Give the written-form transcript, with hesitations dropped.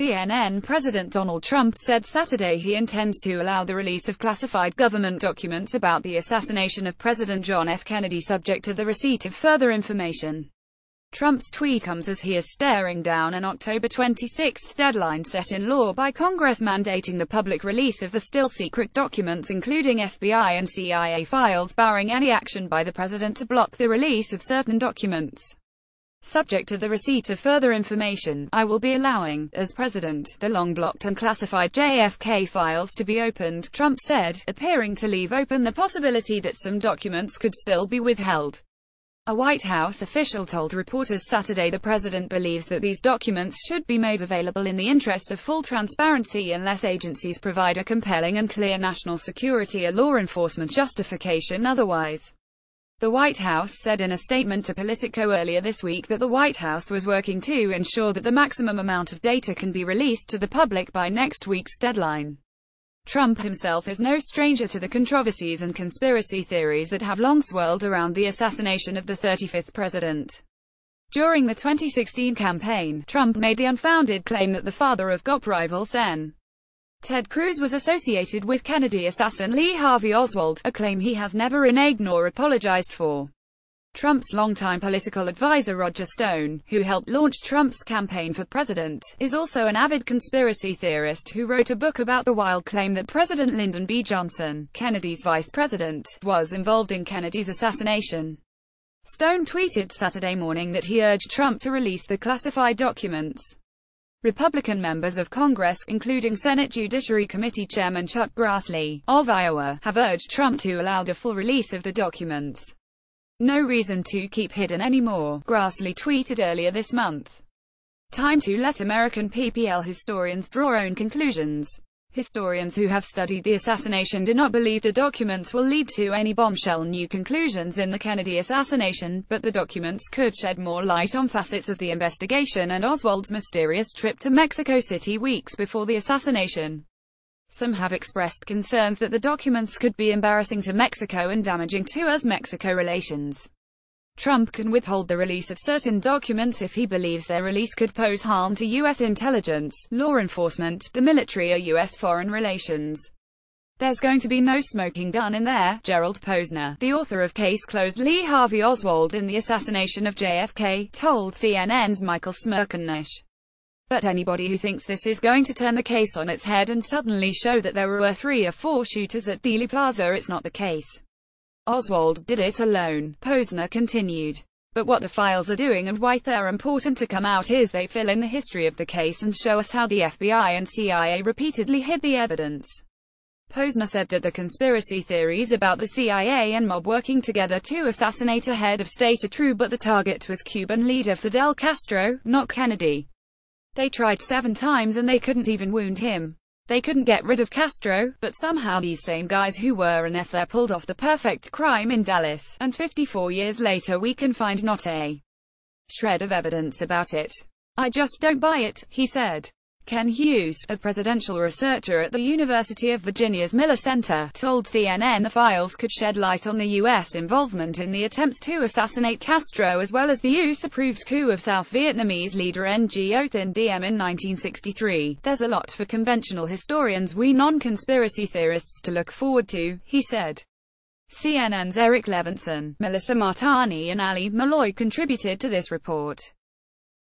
CNN President Donald Trump said Saturday he intends to allow the release of classified government documents about the assassination of President John F. Kennedy subject to the receipt of further information. Trump's tweet comes as he is staring down an October 26 deadline set in law by Congress mandating the public release of the still-secret documents including FBI and CIA files, barring any action by the president to block the release of certain documents. Subject to the receipt of further information, I will be allowing, as president, the long-blocked unclassified JFK files to be opened, Trump said, appearing to leave open the possibility that some documents could still be withheld. A White House official told reporters Saturday the president believes that these documents should be made available in the interests of full transparency unless agencies provide a compelling and clear national security or law enforcement justification otherwise. The White House said in a statement to Politico earlier this week that the White House was working to ensure that the maximum amount of data can be released to the public by next week's deadline. Trump himself is no stranger to the controversies and conspiracy theories that have long swirled around the assassination of the 35th president. During the 2016 campaign, Trump made the unfounded claim that the father of GOP rival Sen. Ted Cruz was associated with Kennedy assassin Lee Harvey Oswald, a claim he has never reneged nor apologized for. Trump's longtime political advisor Roger Stone, who helped launch Trump's campaign for president, is also an avid conspiracy theorist who wrote a book about the wild claim that President Lyndon B. Johnson, Kennedy's vice president, was involved in Kennedy's assassination. Stone tweeted Saturday morning that he urged Trump to release the classified documents. Republican members of Congress, including Senate Judiciary Committee Chairman Chuck Grassley, of Iowa, have urged Trump to allow the full release of the documents. No reason to keep hidden anymore, Grassley tweeted earlier this month. Time to let American PPL historians draw own conclusions. Historians who have studied the assassination do not believe the documents will lead to any bombshell new conclusions in the Kennedy assassination, but the documents could shed more light on facets of the investigation and Oswald's mysterious trip to Mexico City weeks before the assassination. Some have expressed concerns that the documents could be embarrassing to Mexico and damaging to US-Mexico relations. Trump can withhold the release of certain documents if he believes their release could pose harm to U.S. intelligence, law enforcement, the military or U.S. foreign relations. There's going to be no smoking gun in there, Gerald Posner, the author of Case Closed Lee Harvey Oswald in the Assassination of JFK, told CNN's Michael Smerconish. But anybody who thinks this is going to turn the case on its head and suddenly show that there were 3 or 4 shooters at Dealey Plaza, it's not the case. Oswald did it alone, Posner continued. But what the files are doing and why they're important to come out is they fill in the history of the case and show us how the FBI and CIA repeatedly hid the evidence. Posner said that the conspiracy theories about the CIA and mob working together to assassinate a head of state are true, but the target was Cuban leader Fidel Castro, not Kennedy. They tried 7 times and they couldn't even wound him. They couldn't get rid of Castro, but somehow these same guys who were an F there pulled off the perfect crime in Dallas, and 54 years later we can find not a shred of evidence about it. I just don't buy it, he said. Ken Hughes, a presidential researcher at the University of Virginia's Miller Center, told CNN the files could shed light on the U.S. involvement in the attempts to assassinate Castro as well as the US-approved coup of South Vietnamese leader Ngo Dinh Diem in 1963. There's a lot for conventional historians, we non-conspiracy theorists, to look forward to, he said. CNN's Eric Levinson, Melissa Martani and Ali Malloy contributed to this report.